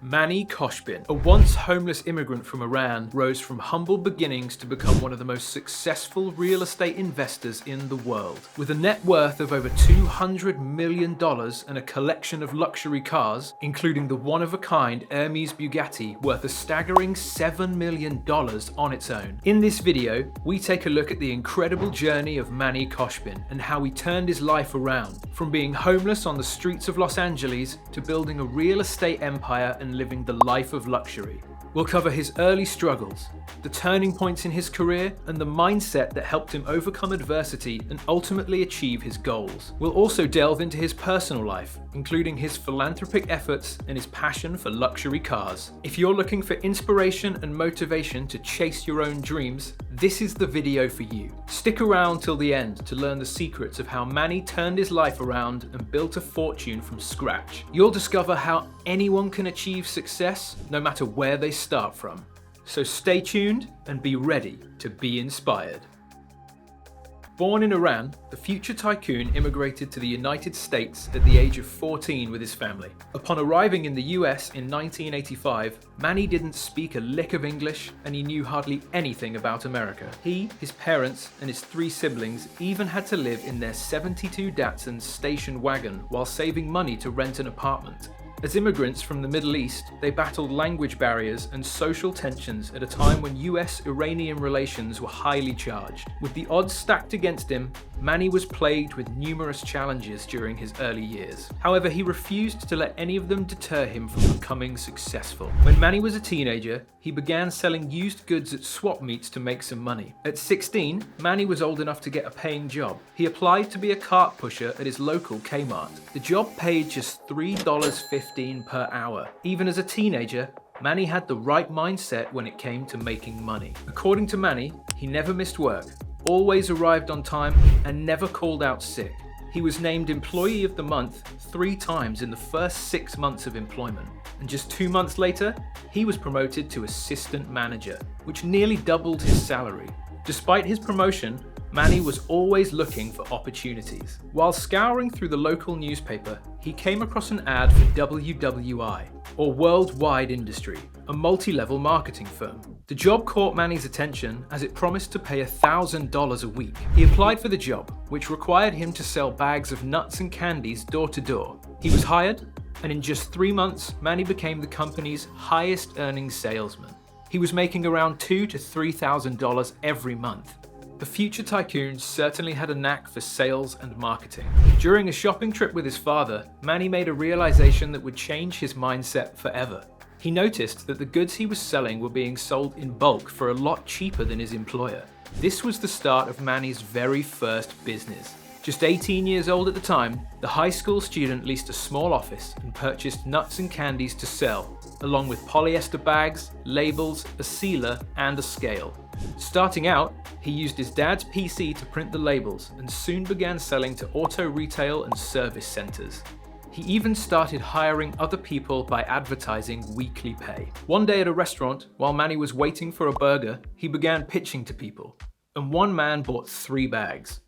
Manny Khoshbin, a once homeless immigrant from Iran, rose from humble beginnings to become one of the most successful real estate investors in the world. With a net worth of over $200 million and a collection of luxury cars, including the one-of-a-kind Hermès Bugatti worth a staggering $7 million on its own. In this video, we take a look at the incredible journey of Manny Khoshbin and how he turned his life around, from being homeless on the streets of Los Angeles to building a real estate empire and living the life of luxury. We'll cover his early struggles, the turning points in his career, and the mindset that helped him overcome adversity and ultimately achieve his goals. We'll also delve into his personal life, including his philanthropic efforts and his passion for luxury cars. If you're looking for inspiration and motivation to chase your own dreams, this is the video for you. Stick around till the end to learn the secrets of how Manny turned his life around and built a fortune from scratch. You'll discover how anyone can achieve success, no matter where they start from. So stay tuned and be ready to be inspired. Born in Iran, the future tycoon immigrated to the United States at the age of 14 with his family. Upon arriving in the US in 1985, Manny didn't speak a lick of English and he knew hardly anything about America. He, his parents, and his 3 siblings even had to live in their '72 DATSUN station wagon while saving money to rent an apartment. As immigrants from the Middle East, they battled language barriers and social tensions at a time when US-Iranian relations were highly charged. With the odds stacked against him, Manny was plagued with numerous challenges during his early years. However, he refused to let any of them deter him from becoming successful. When Manny was a teenager, he began selling used goods at swap meets to make some money. At 16, Manny was old enough to get a paying job. He applied to be a cart pusher at his local Kmart. The job paid just $3.15 per hour. Even as a teenager, Manny had the right mindset when it came to making money. According to Manny, he never missed work, always arrived on time, and never called out sick. He was named Employee of the Month 3 times in the first 6 months of employment. And just 2 months later, he was promoted to assistant manager, which nearly doubled his salary. Despite his promotion, Manny was always looking for opportunities. While scouring through the local newspaper, he came across an ad for WWI, or Worldwide Industry, a multi-level marketing firm. The job caught Manny's attention as it promised to pay $1,000 a week. He applied for the job, which required him to sell bags of nuts and candies door to door. He was hired, and in just 3 months, Manny became the company's highest earning salesman. He was making around $2,000 to $3,000 every month. The future tycoon certainly had a knack for sales and marketing. During a shopping trip with his father, Manny made a realization that would change his mindset forever. He noticed that the goods he was selling were being sold in bulk for a lot cheaper than his employer. This was the start of Manny's very first business. Just 18 years old at the time, the high school student leased a small office and purchased nuts and candies to sell, along with polyester bags, labels, a sealer, and a scale. Starting out, he used his dad's PC to print the labels and soon began selling to auto retail and service centers. He even started hiring other people by advertising weekly pay. One day at a restaurant, while Manny was waiting for a burger, he began pitching to people, and one man bought 3 bags.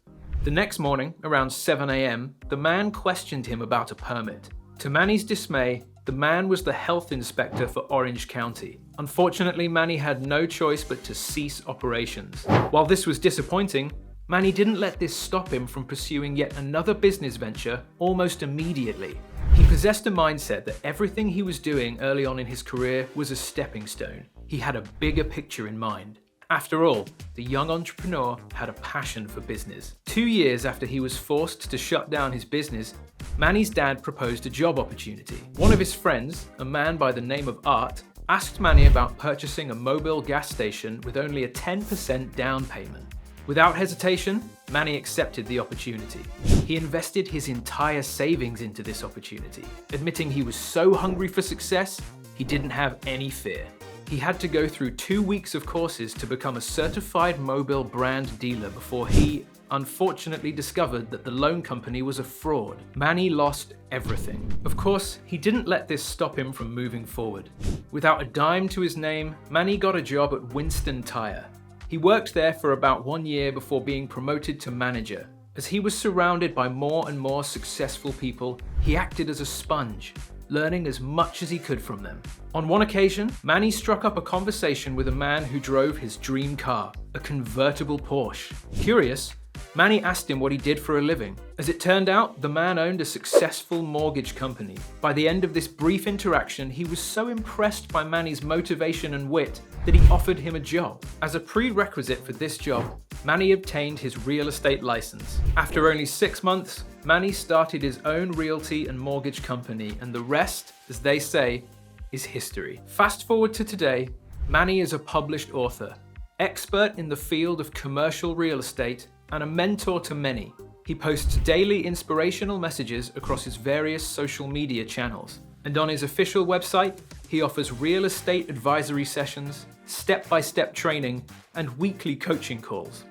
The next morning, around 7 a.m., the man questioned him about a permit. To Manny's dismay, the man was the health inspector for Orange County. Unfortunately, Manny had no choice but to cease operations. While this was disappointing, Manny didn't let this stop him from pursuing yet another business venture almost immediately. He possessed a mindset that everything he was doing early on in his career was a stepping stone. He had a bigger picture in mind. After all, the young entrepreneur had a passion for business. 2 years after he was forced to shut down his business, Manny's dad proposed a job opportunity. One of his friends, a man by the name of Art, asked Manny about purchasing a mobile gas station with only a 10% down payment. Without hesitation, Manny accepted the opportunity. He invested his entire savings into this opportunity, admitting he was so hungry for success, he didn't have any fear. He had to go through 2 weeks of courses to become a certified mobile brand dealer before he, unfortunately, discovered that the loan company was a fraud. Manny lost everything. Of course, he didn't let this stop him from moving forward. Without a dime to his name, Manny got a job at Winston Tire. He worked there for about 1 year before being promoted to manager. As he was surrounded by more and more successful people, he acted as a sponge, learning as much as he could from them. On one occasion, Manny struck up a conversation with a man who drove his dream car, a convertible Porsche. Curious, Manny asked him what he did for a living. As it turned out, the man owned a successful mortgage company. By the end of this brief interaction, he was so impressed by Manny's motivation and wit that he offered him a job. As a prerequisite for this job, Manny obtained his real estate license. After only 6 months, Manny started his own realty and mortgage company, and the rest, as they say, is history. Fast forward to today, Manny is a published author, expert in the field of commercial real estate, and a mentor to many. He posts daily inspirational messages across his various social media channels. And on his official website, he offers real estate advisory sessions, step-by-step training, and weekly coaching calls.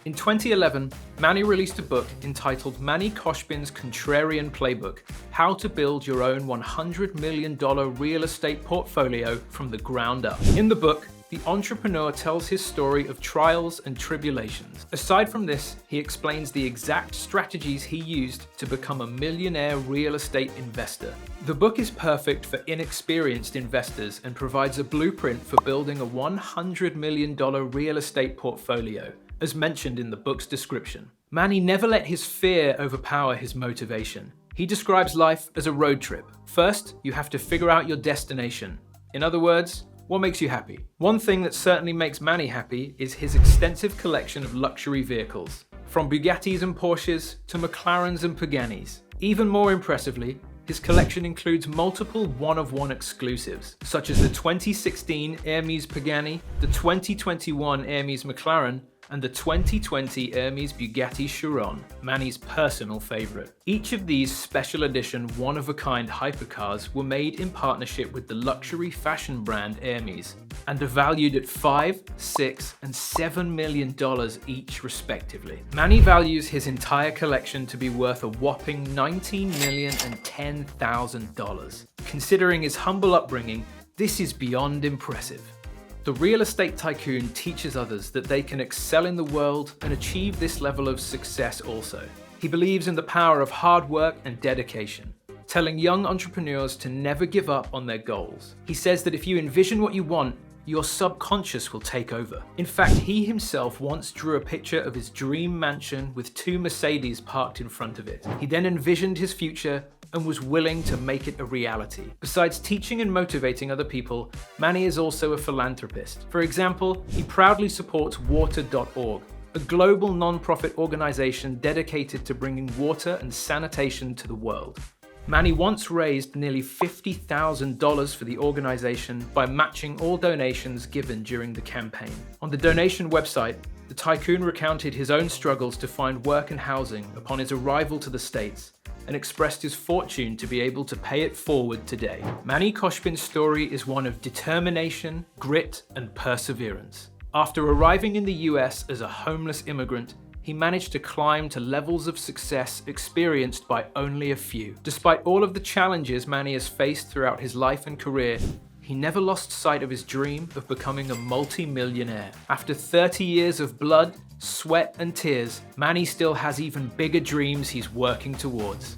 In 2011, Manny released a book entitled Manny Khoshbin's Contrarian Playbook: How to Build Your Own $100 Million Real Estate Portfolio from the Ground Up. In the book, the entrepreneur tells his story of trials and tribulations. Aside from this, he explains the exact strategies he used to become a millionaire real estate investor. The book is perfect for inexperienced investors and provides a blueprint for building a $100 million real estate portfolio, as mentioned in the book's description. Manny never let his fear overpower his motivation. He describes life as a road trip. First, you have to figure out your destination. In other words, what makes you happy? One thing that certainly makes Manny happy is his extensive collection of luxury vehicles, from Bugattis and Porsches to McLarens and Paganis. Even more impressively, his collection includes multiple one-of-one exclusives, such as the 2016 Hermès Pagani, the 2021 Hermès McLaren, and the 2020 Hermès Bugatti Chiron, Manny's personal favorite. Each of these special edition one-of-a-kind hypercars were made in partnership with the luxury fashion brand Hermès and are valued at $5, $6, and $7 million each respectively. Manny values his entire collection to be worth a whopping $19,010,000. Considering his humble upbringing, this is beyond impressive. The real estate tycoon teaches others that they can excel in the world and achieve this level of success also. He believes in the power of hard work and dedication, telling young entrepreneurs to never give up on their goals. He says that if you envision what you want, your subconscious will take over. In fact, he himself once drew a picture of his dream mansion with 2 Mercedes parked in front of it. He then envisioned his future and was willing to make it a reality. Besides teaching and motivating other people, Manny is also a philanthropist. For example, he proudly supports water.org, a global non-profit organization dedicated to bringing water and sanitation to the world. Manny once raised nearly $50,000 for the organization by matching all donations given during the campaign. On the donation website, the tycoon recounted his own struggles to find work and housing upon his arrival to the States, and expressed his fortune to be able to pay it forward today. Manny Khoshbin's story is one of determination, grit, and perseverance. After arriving in the US as a homeless immigrant, he managed to climb to levels of success experienced by only a few. Despite all of the challenges Manny has faced throughout his life and career, he never lost sight of his dream of becoming a multi-millionaire. After 30 years of blood, sweat, and tears, Manny still has even bigger dreams he's working towards.